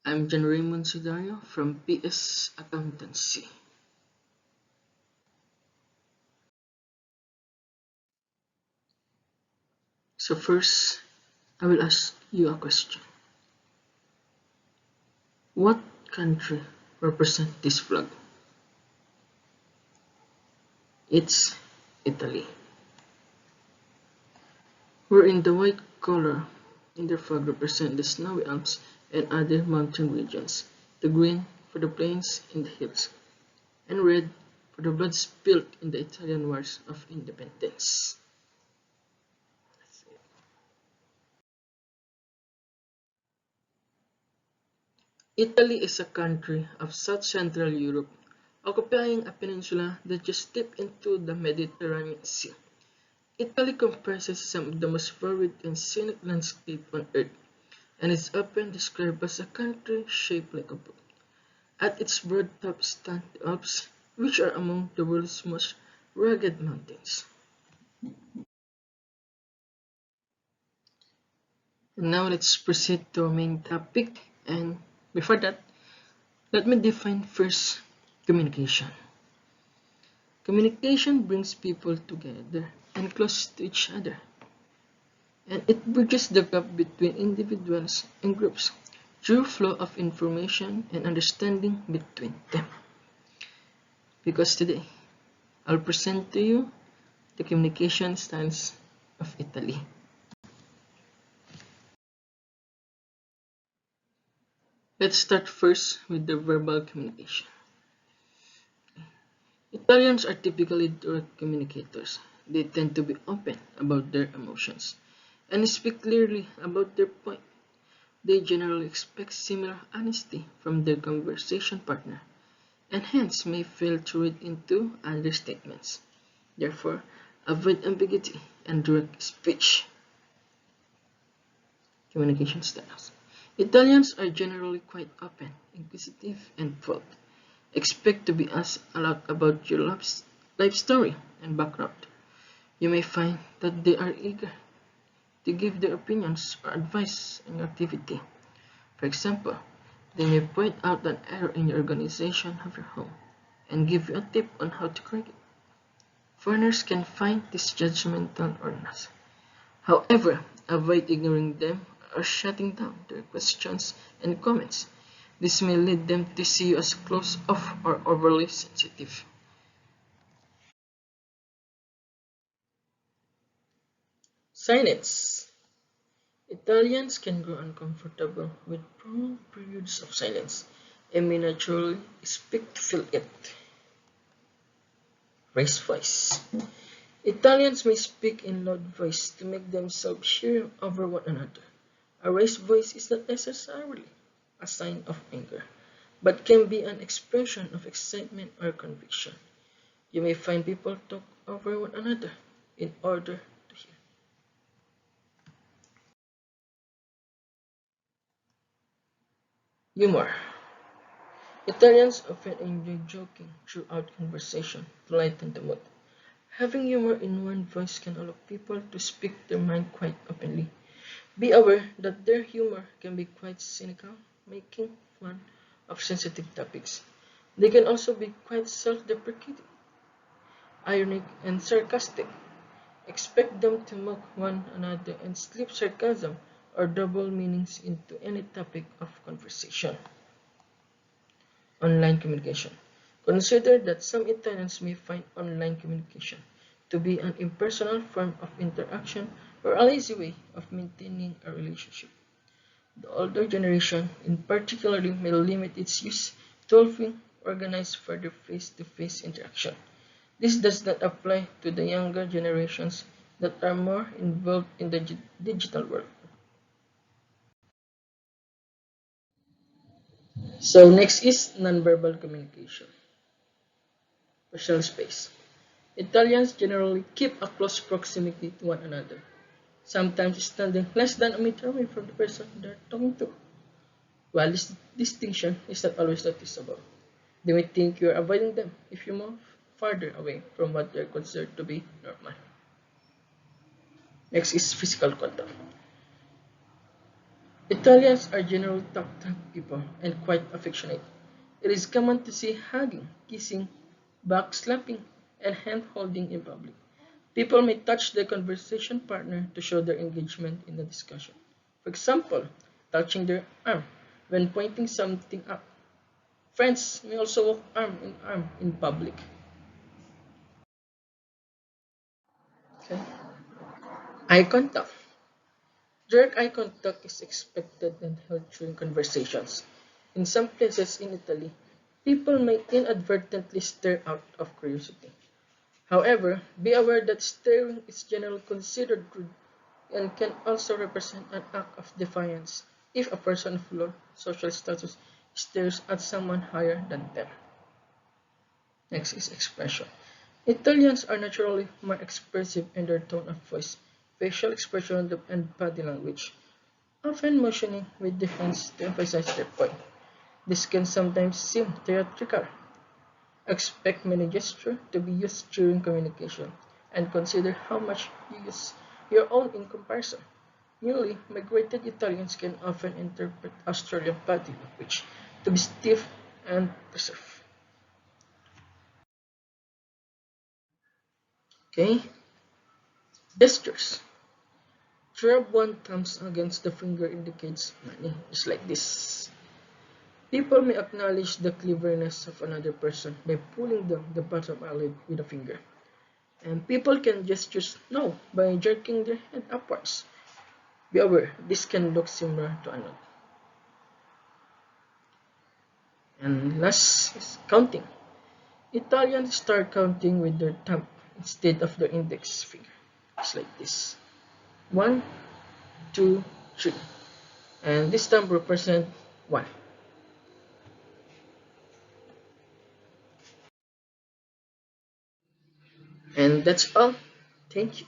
I'm Raymund Sudario from PS Accountancy. So first, I will ask you a question. What country represents this flag? It's Italy. Wherein the white color in their flag represents the snowy Alps and other mountain regions, the green for the plains and the hills, and red for the blood spilled in the Italian Wars of Independence. Italy is a country of South Central Europe, occupying a peninsula that just dips into the Mediterranean Sea. Italy comprises some of the most varied and scenic landscape on Earth, and is often described as a country shaped like a book. At its broad top stand the Alps, which are among the world's most rugged mountains. And now let's proceed to our main topic, and before that, let me define first communication. Communication brings people together and close to each other, and it bridges the gap between individuals and groups through flow of information and understanding between them. Because today, I'll present to you the communication styles of Italy. Let's start first with the verbal communication. Italians are typically direct communicators. They tend to be open about their emotions and speak clearly about their point. They generally expect similar honesty from their conversation partner, and hence may fail to read into understatements. Therefore, avoid ambiguity and direct speech. Communication styles. Italians are generally quite open, inquisitive, and bold. Expect to be asked a lot about your life story and background. You may find that they are eager to give their opinions or advice on your activity. For example, they may point out an error in your organization of your home and give you a tip on how to correct it. Foreigners can find this judgmental or not. However, avoid ignoring them or shutting down their questions and comments. This may lead them to see you as closed off or overly sensitive. Silence. Italians can grow uncomfortable with prolonged periods of silence and may naturally speak to fill it. Raise voice. Italians may speak in loud voice to make themselves hear over one another. A raised voice is not necessarily a sign of anger, but can be an expression of excitement or conviction. You may find people talk over one another in order to hear. Humor. Italians often enjoy joking throughout conversation to lighten the mood. Having humor in one's voice can allow people to speak their mind quite openly. Be aware that their humor can be quite cynical, making fun of sensitive topics. They can also be quite self-deprecating, ironic, and sarcastic. Expect them to mock one another and slip sarcasm or double meanings into any topic of conversation. Online communication. Consider that some Italians may find online communication to be an impersonal form of interaction or a lazy way of maintaining a relationship. The older generation, in particular, may limit its use to helping organize further face-to-face interaction. This does not apply to the younger generations that are more involved in the digital world. So next is nonverbal communication. Personal space. Italians generally keep a close proximity to one another, sometimes standing less than a meter away from the person they're talking to. While this distinction is not always noticeable, they may think you are avoiding them if you move farther away from what they are considered to be normal. Next is physical contact. Italians are generally talkative people and quite affectionate. It is common to see hugging, kissing, backslapping, and hand holding in public. People may touch their conversation partner to show their engagement in the discussion. For example, touching their arm when pointing something up. Friends may also walk arm in arm in public. Okay. Eye contact. Direct eye contact is expected and held during conversations. In some places in Italy, people may inadvertently stare out of curiosity. However, be aware that staring is generally considered rude and can also represent an act of defiance if a person of low social status stares at someone higher than them. Next is expression. Italians are naturally more expressive in their tone of voice, facial expression, and body language, often motioning with the hands to emphasize their point. This can sometimes seem theatrical. Expect many gestures to be used during communication, and consider how much you use your own in comparison. Newly migrated Italians can often interpret Australian body language to be stiff and reserved. Okay, gestures. To rub one thumbs against the finger indicates money, just like this. People may acknowledge the cleverness of another person by pulling down the bottom eyelid with a finger. And people can gesture no by jerking their head upwards. Be aware, this can look similar to a nod. And last is counting. Italians start counting with their thumb instead of their index finger. Just like this. One, two, three. And this thumb represents one. And that's all. Thank you.